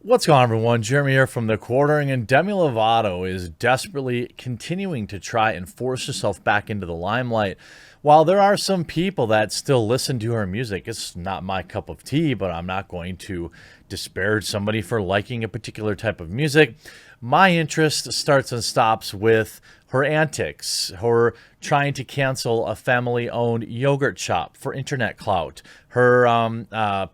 What's going on, everyone? Jeremy here from The Quartering, and Demi Lovato is desperately continuing to try and force herself back into the limelight. While there are some people that still listen to her music, it's not my cup of tea, but I'm not going to disparage somebody for liking a particular type of music. My interest starts and stops with her antics, her trying to cancel a family-owned yogurt shop for internet clout, her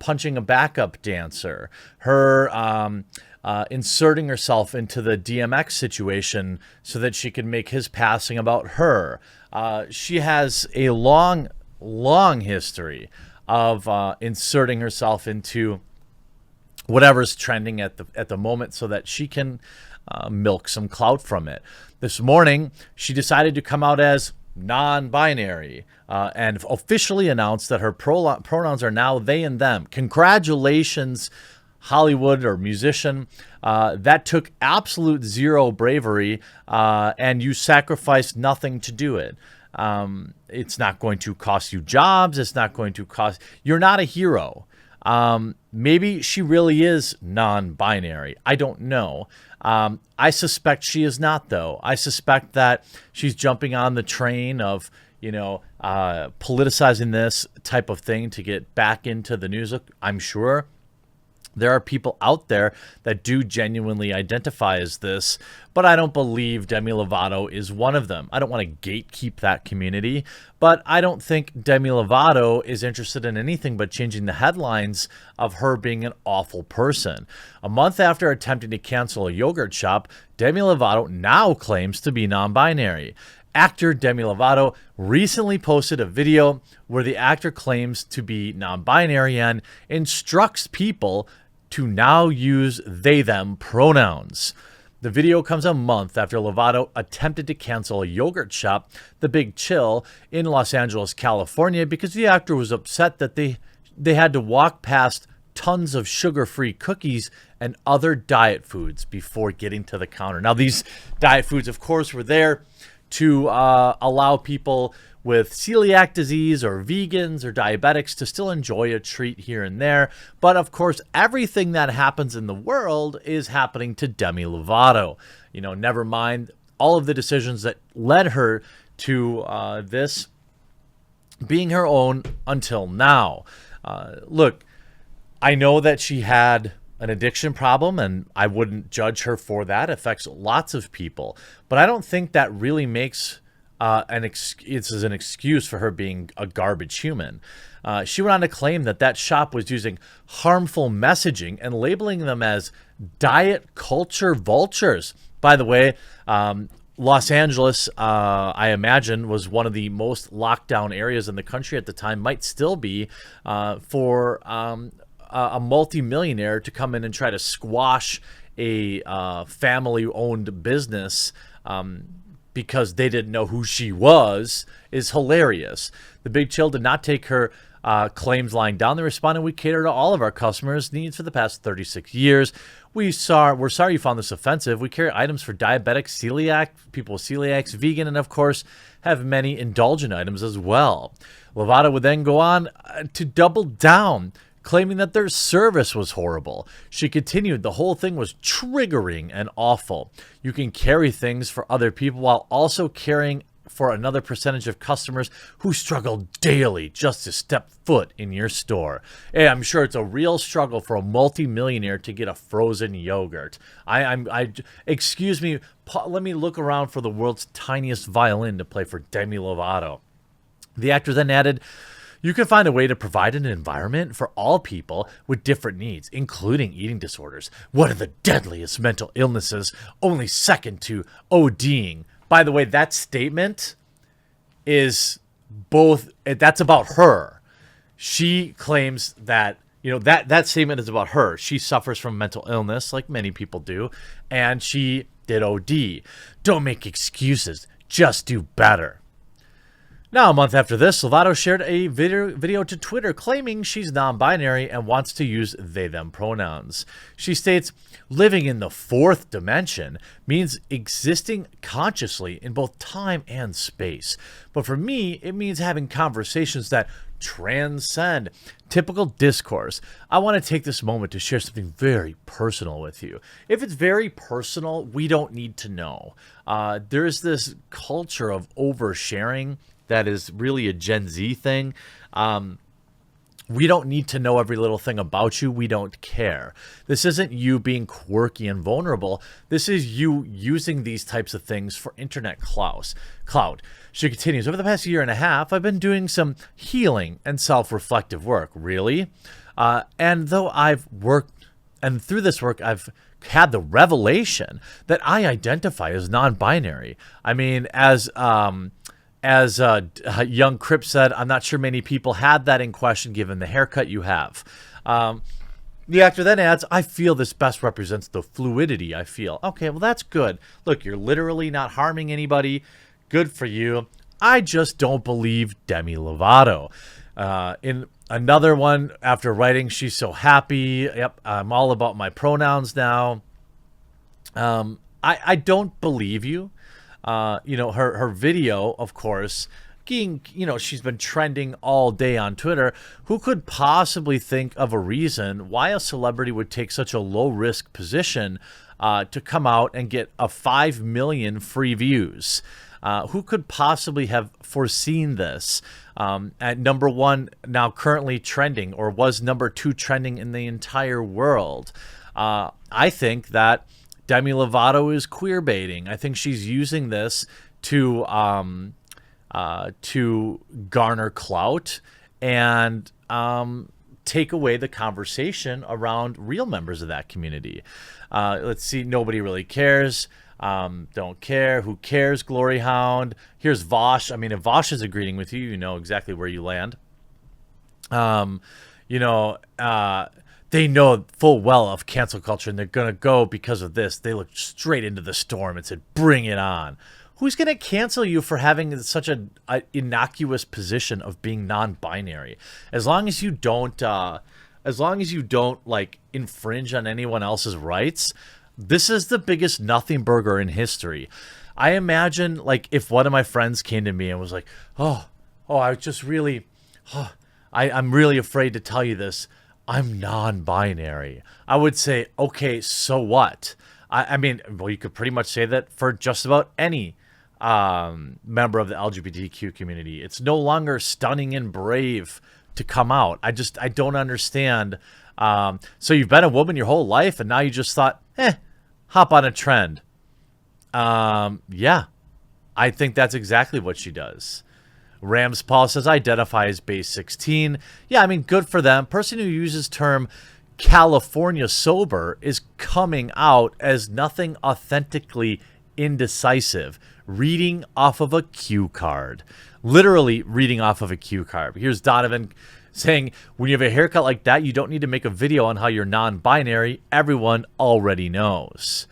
punching a backup dancer, her inserting herself into the DMX situation so that she could make his passing about her. She has a long, long history of inserting herself into whatever's trending at the moment so that she can milk some clout from it. This morning, she decided to come out as non-binary and officially announced that her pronouns are now they and them. Congratulations, Hollywood or musician. That took absolute zero bravery, and you sacrificed nothing to do it. It's not going to cost you jobs. It's not going to cost. You're not a hero. Maybe she really is non-binary. I don't know. I suspect she is not, though. I suspect that she's jumping on the train of, politicizing this type of thing to get back into the news. I'm sure there are people out there that do genuinely identify as this, but I don't believe Demi Lovato is one of them. I don't want to gatekeep that community, but I don't think Demi Lovato is interested in anything but changing the headlines of her being an awful person. A month after attempting to cancel a yogurt shop, Demi Lovato now claims to be non-binary. Actor Demi Lovato recently posted a video where the actor claims to be non-binary and instructs people to now use they/them pronouns. The video comes a month after Lovato attempted to cancel a yogurt shop, The Big Chill, in Los Angeles, California, because the actor was upset that they had to walk past tons of sugar-free cookies and other diet foods before getting to the counter. Now, these diet foods, of course, were there to allow people with celiac disease or vegans or diabetics to still enjoy a treat here and there. But of course, everything that happens in the world is happening to Demi Lovato. Never mind all of the decisions that led her to this being her own until now. Look, I know that she had an addiction problem, and I wouldn't judge her for that. It affects lots of people. But I don't think that really makes it's an excuse for her being a garbage human. She went on to claim that shop was using harmful messaging and labeling them as diet culture vultures. By the way, Los Angeles, I imagine, was one of the most locked down areas in the country at the time, might still be, for a multimillionaire to come in and try to squash a family-owned business because they didn't know who she was is hilarious. The Big Chill did not take her claims lying down. They responded, "We cater to all of our customers' needs for the past 36 years. We're sorry you found this offensive. We carry items for diabetics, celiac, people with celiacs, vegan, and of course have many indulgent items as well." Lovato would then go on to double down, claiming that their service was horrible. She continued, "The whole thing was triggering and awful. You can carry things for other people while also caring for another percentage of customers who struggle daily just to step foot in your store." Hey, I'm sure it's a real struggle for a multimillionaire to get a frozen yogurt. Excuse me, let me look around for the world's tiniest violin to play for Demi Lovato. The actor then added, "You can find a way to provide an environment for all people with different needs, including eating disorders, one of the deadliest mental illnesses, only second to ODing." By the way, that statement is that's about her. She claims that, that statement is about her. She suffers from mental illness, like many people do, and she did OD. Don't make excuses, just do better. Now, a month after this, Lovato shared a video to Twitter claiming she's non-binary and wants to use they/them pronouns. She states, "Living in the fourth dimension means existing consciously in both time and space. But for me, it means having conversations that transcend typical discourse. I want to take this moment to share something very personal with you. If it's very personal, we don't need to know. There's this culture of oversharing that is really a Gen Z thing. We don't need to know every little thing about you. We don't care. This isn't you being quirky and vulnerable. This is you using these types of things for internet clout. She continues, over the past year and a half, I've been doing some healing and self-reflective work. Really? And though I've worked, and through this work, I've had the revelation that I identify as non-binary. I mean, as young Crip said, I'm not sure many people had that in question given the haircut you have. The actor then adds, I feel this best represents the fluidity I feel. Okay, well, that's good. Look, you're literally not harming anybody. Good for you. I just don't believe Demi Lovato. In another one, after writing, she's so happy. Yep, I'm all about my pronouns now. I don't believe you. Her video, of course, she's been trending all day on Twitter. Who could possibly think of a reason why a celebrity would take such a low risk position to come out and get 5 million free views? Who could possibly have foreseen this? At number one, now currently trending, or was number 2 trending in the entire world. I think that Demi Lovato is queer baiting. I think she's using this to garner clout and take away the conversation around real members of that community. Let's see. Nobody really cares. Don't care. Who cares? Glory Hound. Here's Vosh. I mean, if Vosh is agreeing with you, you know exactly where you land. They know full well of cancel culture, and they're going to go because of this. They looked straight into the storm and said, bring it on. Who's going to cancel you for having such an innocuous position of being non-binary? As long as you don't like infringe on anyone else's rights, this is the biggest nothing burger in history. I imagine, like, if one of my friends came to me and was like, I'm really afraid to tell you this. I'm non-binary. I would say, okay, so what? I mean, well, you could pretty much say that for just about any member of the LGBTQ community. It's no longer stunning and brave to come out. I don't understand. So you've been a woman your whole life, and now you just thought, hop on a trend. Yeah, I think that's exactly what she does. Rams Paul says, identify as base 16. Yeah, I mean, good for them. Person who uses term California sober is coming out as nothing authentically indecisive. Reading off of a cue card. Literally reading off of a cue card. Here's Donovan saying, when you have a haircut like that, you don't need to make a video on how you're non-binary. Everyone already knows.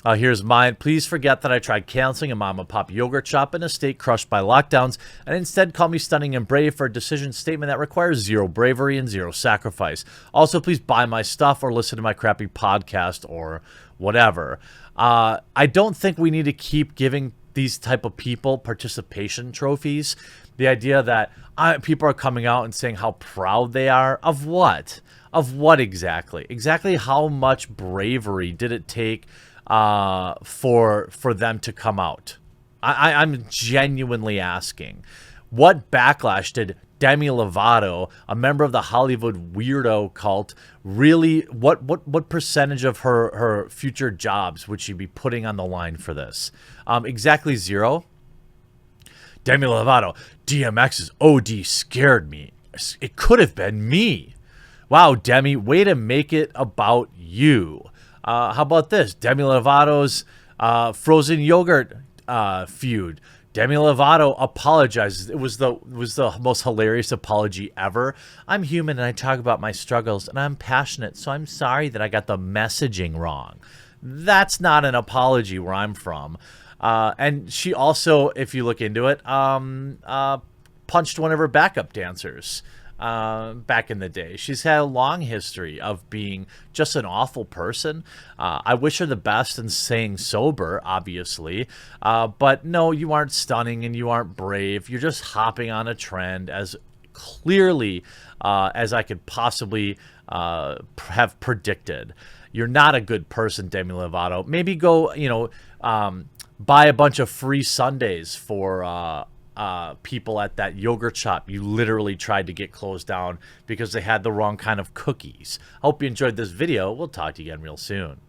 Here's mine. Please forget that I tried canceling a mom and pop yogurt shop in a state crushed by lockdowns, and instead call me stunning and brave for a decision statement that requires zero bravery and zero sacrifice. Also, please buy my stuff or listen to my crappy podcast or whatever. I don't think we need to keep giving these type of people participation trophies. The idea that people are coming out and saying how proud they are of what? Of what exactly? Exactly how much bravery did it take for them to come out? I'm genuinely asking. What backlash did Demi Lovato, a member of the Hollywood weirdo cult, really, what percentage of her future jobs would she be putting on the line for this? Exactly zero. Demi Lovato, DMX's OD scared me. It could have been me. Wow, Demi, way to make it about you. How about this? Demi Lovato's frozen yogurt feud. Demi Lovato apologizes. It was the most hilarious apology ever. I'm human and I talk about my struggles and I'm passionate, so I'm sorry that I got the messaging wrong. That's not an apology where I'm from. And she also, if you look into it, punched one of her backup dancers. back in the day. She's had a long history of being just an awful person. I wish her the best in staying sober, obviously. But no, you aren't stunning and you aren't brave. You're just hopping on a trend as clearly as I could possibly have predicted. You're not a good person, Demi Lovato. Maybe go, buy a bunch of free sundaes for people at that yogurt shop you literally tried to get closed down because they had the wrong kind of cookies. Hope you enjoyed this video. We'll talk to you again real soon.